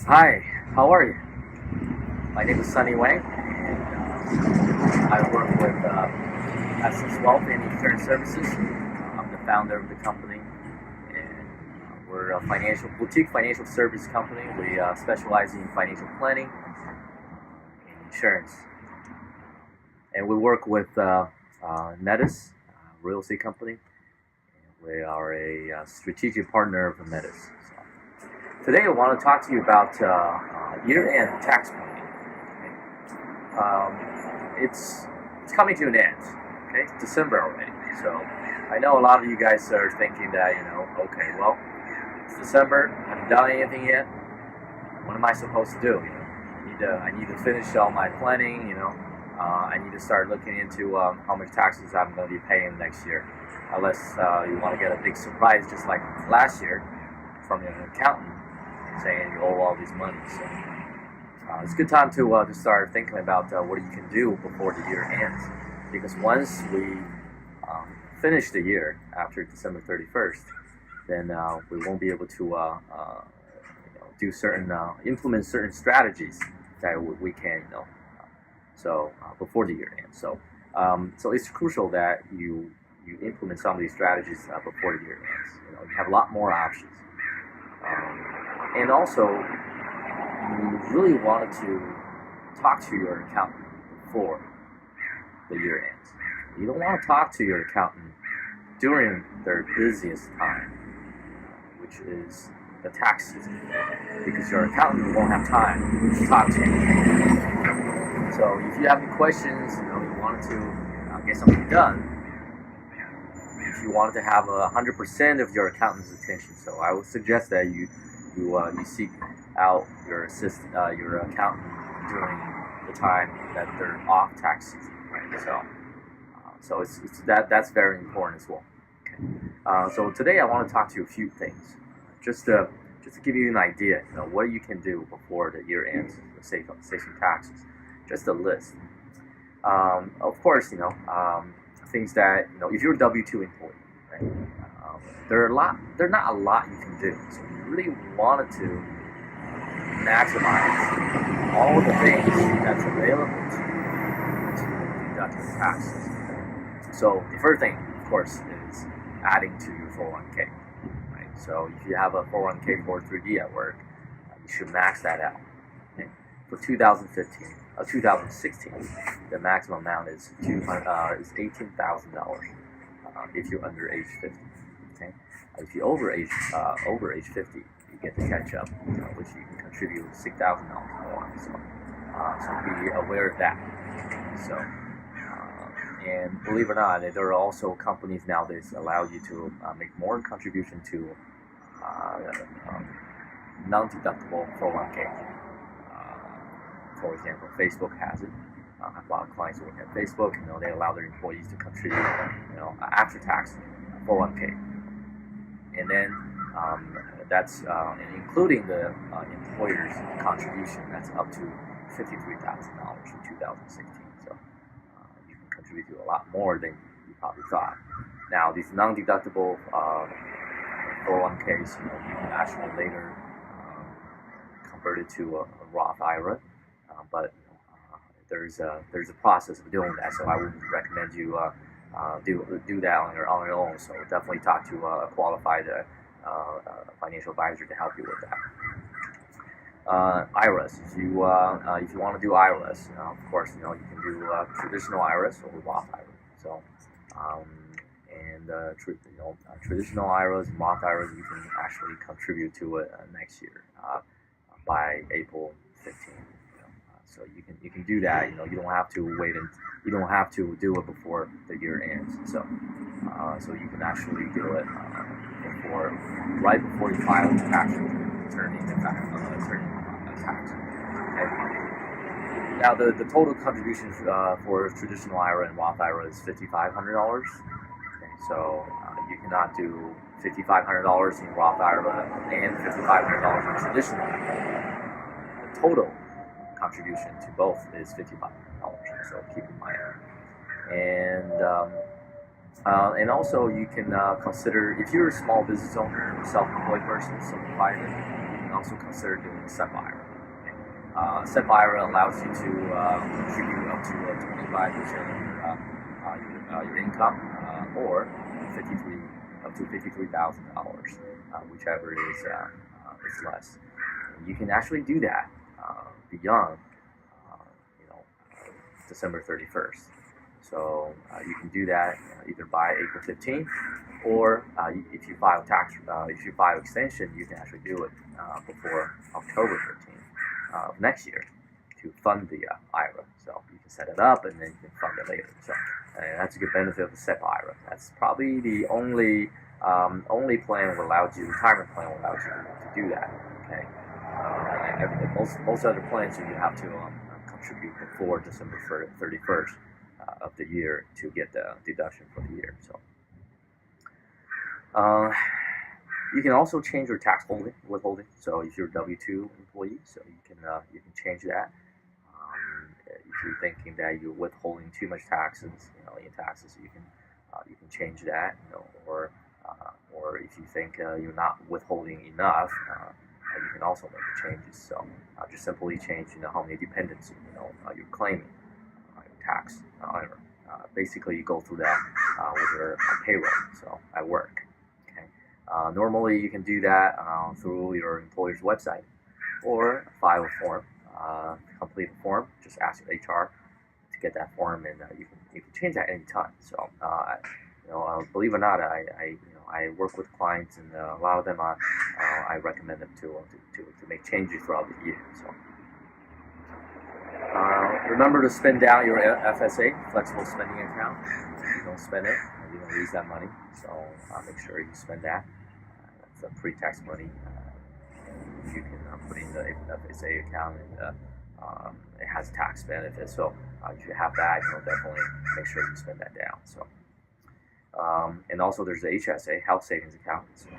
Hi, how are you? My name is Sunny Wang, and I work with Essence Wealth and Insurance Services. I'm the founder of the company, and we're a boutique financial service company. We specialize in financial planning and insurance, and we work with METIS, real estate company. We are a strategic partner of METIS. Today, I want to talk to you about year-end tax planning. It's coming to an end. Okay, it's December already, so I know a lot of you guys are thinking that okay, well, it's December. I haven't done anything yet. What am I supposed to do? I need to finish all my planning. I need to start looking into how much taxes I'm going to be paying next year, unless you want to get a big surprise, just like last year, from an accountant saying you owe all these money. So it's a good time to start thinking about what you can do before the year ends. Because once we finish the year after December 31st, then we won't be able to do implement certain strategies that we can, before the year ends. So it's crucial that you implement some of these strategies before the year ends. You have a lot more options. And also, you really wanted to talk to your accountant before the year ends. You don't want to talk to your accountant during their busiest time, which is the tax season, because your accountant won't have time to talk to you. So if you have any questions, you wanted to get something done, if you wanted to have 100% of your accountant's attention, so I would suggest that you seek out your accountant during the time that they're off tax season, right? So that's very important as well. Okay. So today I want to talk to you a few things, just to give you an idea, what you can do before the year ends, save some taxes. Just a list. Of course, things that if you're a W-2 employee, right? There's not a lot you can do. So you really wanted to maximize all the things that's available to deduct your taxes. So the first thing, of course, is adding to your 401k. Right? So if you have a 401k 403b at work, you should max that out. Okay? For 2016, the maximum amount is $18,000 if you're under age 50. Okay, if you're over age 50, you get to catch up, which you can contribute $6,000 more. So be aware of that. So and believe it or not, there are also companies nowadays allow you to make more contribution to non-deductible 401k. For example, Facebook has it. I have a lot of clients who work at Facebook. They allow their employees to contribute, after-tax 401k, and then that's including the employer's contribution. That's up to $53,000 in 2016. So you can contribute to a lot more than you probably thought. Now, these non-deductible 401ks, you can actually later convert it to a Roth IRA. But there's a process of doing that, so I wouldn't recommend you do that on your own. So definitely talk to a qualified financial advisor to help you with that. IRAs, if you want to do IRAs, of course, you can do traditional IRAs or Roth IRA. So traditional IRAs and Roth IRAs, you can actually contribute to it next year by April 15th. So you can do that. You don't have to wait, and you don't have to do it before the year ends. So you can actually do it right before you file the tax return, turning the tax. Okay. Now the total contribution for traditional IRA and Roth IRA is $5,500. Okay, so you cannot do $5,500 in Roth IRA and $5,500 in traditional IRA. The total contribution to both is $5,500, so keep in mind. And also you can consider, if you're a small business owner, self-employed person, sole proprietor, can also consider doing a SEP IRA. SEP IRA allows you to contribute up to 25% of your income, or up to $53,000, whichever is less. You can actually do that beyond December 31st. So you can do that either by April 15th, or if you file extension, you can actually do it before October 13th of next year to fund the IRA. So you can set it up and then you can fund it later. So that's a good benefit of the SEP IRA. That's probably the only retirement plan will allow you to do that. Okay. Most other plans you have to contribute before December 31st of the year to get the deduction for the year. So you can also change your tax withholding. So if you're a W-2 employee, so you can change that. If you're thinking that you're withholding too much taxes, in taxes, you can change that. Or if you think you're not withholding enough, you can also make the changes. So just simply change, how many dependents you're claiming tax. Basically, you go through that with your payroll. So at work. Okay. Normally, you can do that through your employer's website, or file a form, complete a form. Just ask your HR to get that form, and you can change that anytime. So believe it or not, I work with clients, and a lot of them I recommend them to make changes throughout the year. So remember to spend down your FSA, flexible spending account. If you don't spend it, you don't lose that money. So make sure you spend that. That's a pre-tax money. You can put in the FSA account, and it has tax benefits. So if you have that, definitely make sure you spend that down. So. And also there's the HSA, health savings account. So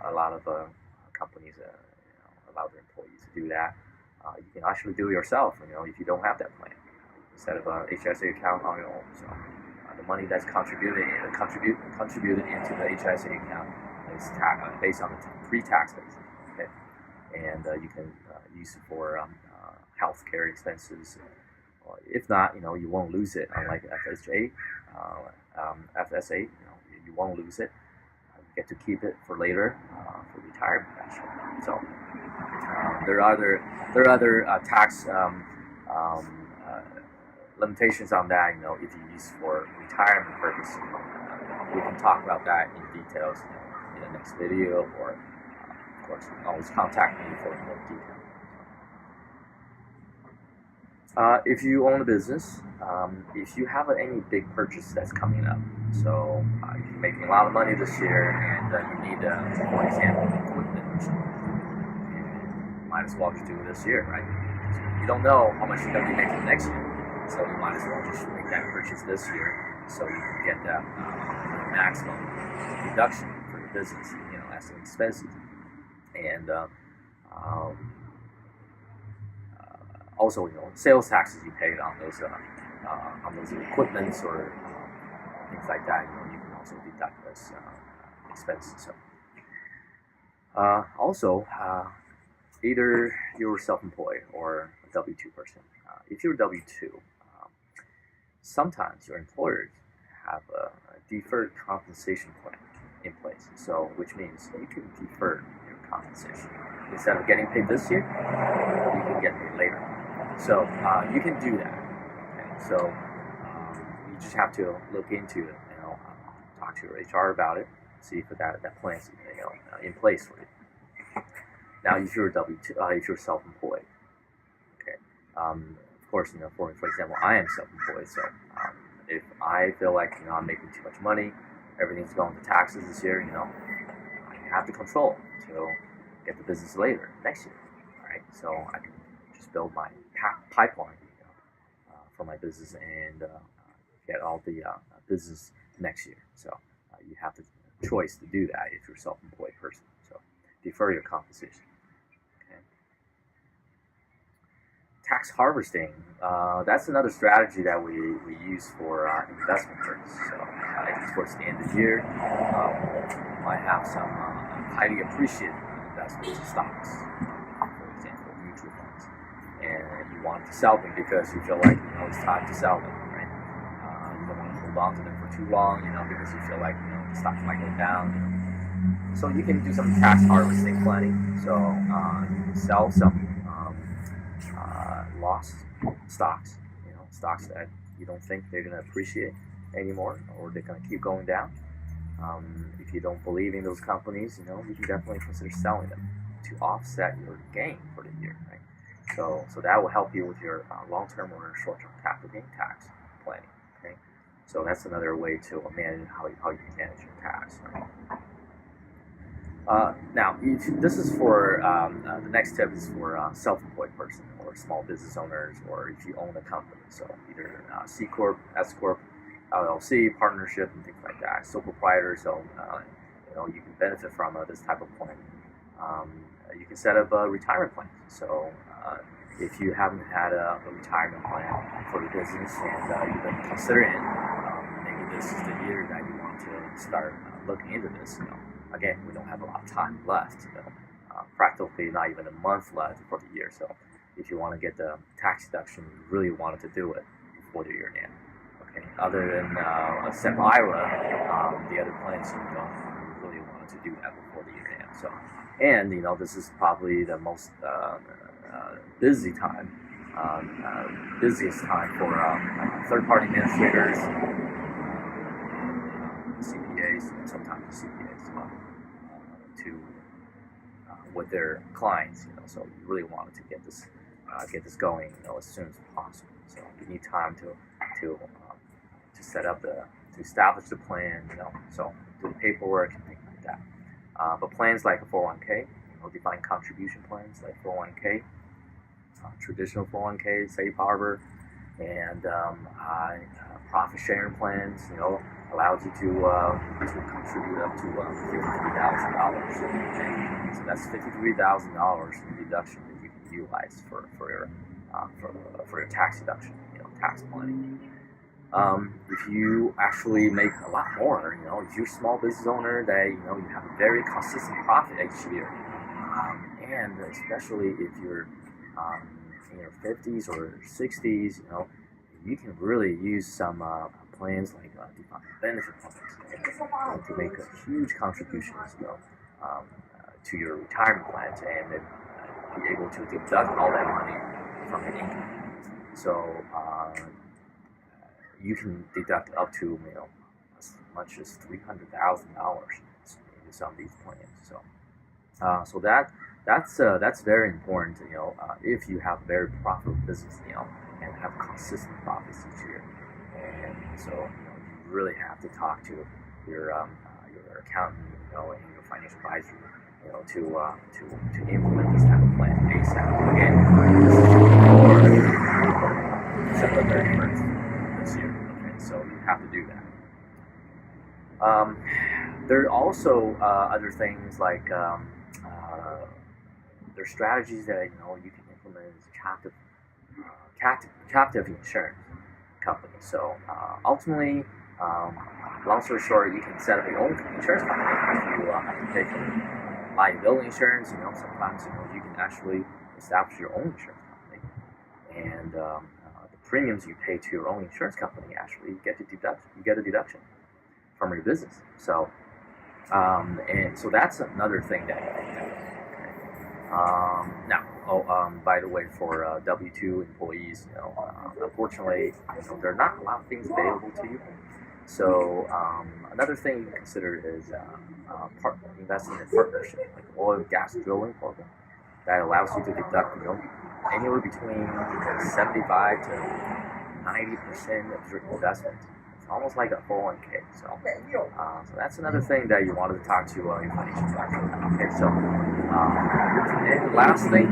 a lot of companies allow their employees to do that. You can actually do it yourself, if you don't have that plan. Set up an HSA account on your own. So the money that's contributed into the HSA account is based on the pre-tax basis. Okay? And you can use it for health care expenses. If not, you won't lose it. Unlike FSA, you won't lose it. You get to keep it for later, for retirement, actually. So there are other tax limitations on that. If you use for retirement purposes, we can talk about that in details in the next video, or of course, you can always contact me for more detail. If you own a business, if you have any big purchase that's coming up, so if you're making a lot of money this year and you need, for example, equipment or something, you might as well just do it this year, right? So you don't know how much you're going to be making next year, so you might as well just make that purchase this year, so you can get that maximum deduction for the business, as an expenses. And also, sales taxes you paid on those equipments or things like that. You can also deduct those expenses. So, also, either you're self-employed or a W-2 person. If you're W-2, sometimes your employers have a deferred compensation plan in place. So, which means you can defer your compensation. Instead of getting paid this year, you can get paid later. So you can do that. Okay? So you just have to look into it. Talk to your HR about it. See if that plan's in place for you. Now, if you're W-2, if you're self-employed, okay. Of course, for example, I am self-employed. So if I feel like I'm making too much money, everything's going to taxes this year, I have to control to get the business later next year. All right. So I can just build my pipeline for my business and get all the business next year. So you have the choice to do that if you're a self-employed person. So defer your compensation. Okay. Tax harvesting, that's another strategy that we use for investment purposes. So towards the end of the year, might have some highly appreciated investments in stocks, for example, mutual funds, and you want to sell them because you feel like it's time to sell them, right? You don't want to hold on to them for too long, because you feel like the stocks might go down. So you can do some tax harvesting planning. So you can sell some lost stocks, stocks that you don't think they're going to appreciate anymore, or they're going to keep going down. If you don't believe in those companies, you can definitely consider selling them to offset your gain for the year, right? So that will help you with your long-term or short-term capital gain tax planning. Okay, so that's another way to manage how you can manage your tax. Right? Now, this is for the next tip is for self-employed person or small business owners, or if you own a company. So either C corp, S corp, LLC, partnership, and things like that. Sole proprietor. So you can benefit from this type of plan. You can set up a retirement plan. So if you haven't had a retirement plan for the business and you've been considering it, maybe this is the year that you want to start looking into this. Again, we don't have a lot of time left. Practically not even a month left for the year. So if you want to get the tax deduction, you really wanted to do it before the year end. Okay. Other than a SEP IRA, the other plans you don't really want to do that before the year end. So, and this is probably the most busiest time for third-party administrators, CPAs, and sometimes CPAs to with their clients. So you really wanted to get this going, as soon as possible. So you need time to set up to establish the plan, so do the paperwork and things like that. But plans like a 401k, defined contribution plans like 401k, traditional 401k, safe harbor, and profit sharing plans, allows you to contribute up to $53,000. So that's $53,000 in deduction that you can utilize for your tax deduction, tax planning. If you actually make a lot more, if you're a small business owner that you have a very consistent profit each year, and especially if you're in your 50s or 60s, you can really use some plans like defined benefit plans to make a huge contributions, to your retirement plans, and then be able to deduct all that money from your income. So you can deduct up to as much as $300,000 in some of these plans. So that's very important. If you have a very profitable business, and have consistent profits each year, and so you really have to talk to your accountant, and your financial advisor, to implement this type of plan ASAP. Again, this is for December 31st this year. Okay, so you have to do that. There are also other things like there's strategies that you can implement as captive insurance company. So ultimately, long story short, you can set up your own insurance company if you have to pay for liability insurance. Sometimes you can actually establish your own insurance company, and the premiums you pay to your own insurance company actually you get a deduction from your business. So and so that's another thing that you can do. By the way, for W-2 employees, unfortunately, there are not a lot of things available to you. So another thing you consider is investing in partnership, like oil and gas drilling program, that allows you to deduct, anywhere between 75 to 90% of your investment. It's almost like a 401k. So that's another thing that you wanted to talk to your financial advisor. Okay, so and the last thing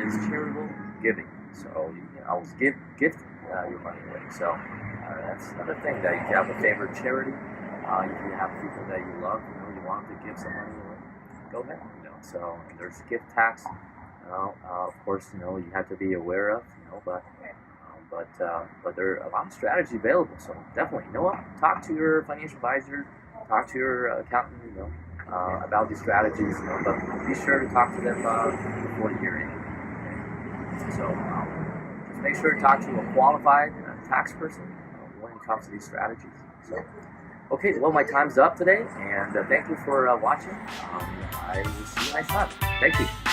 is charitable giving. So always gift your money away. So that's another thing that if you have a favorite charity, if you have people that you love, you want to give some money away, go ahead. So there's gift tax. Of course, you have to be aware of, but there are a lot of strategies available. So definitely, talk to your financial advisor, talk to your accountant, about these strategies, but be sure to talk to them before the hearing. Okay? So just make sure to talk to a qualified tax person when it comes to these strategies. So, okay, well, my time's up today, and thank you for watching. I will see you next time. Thank you.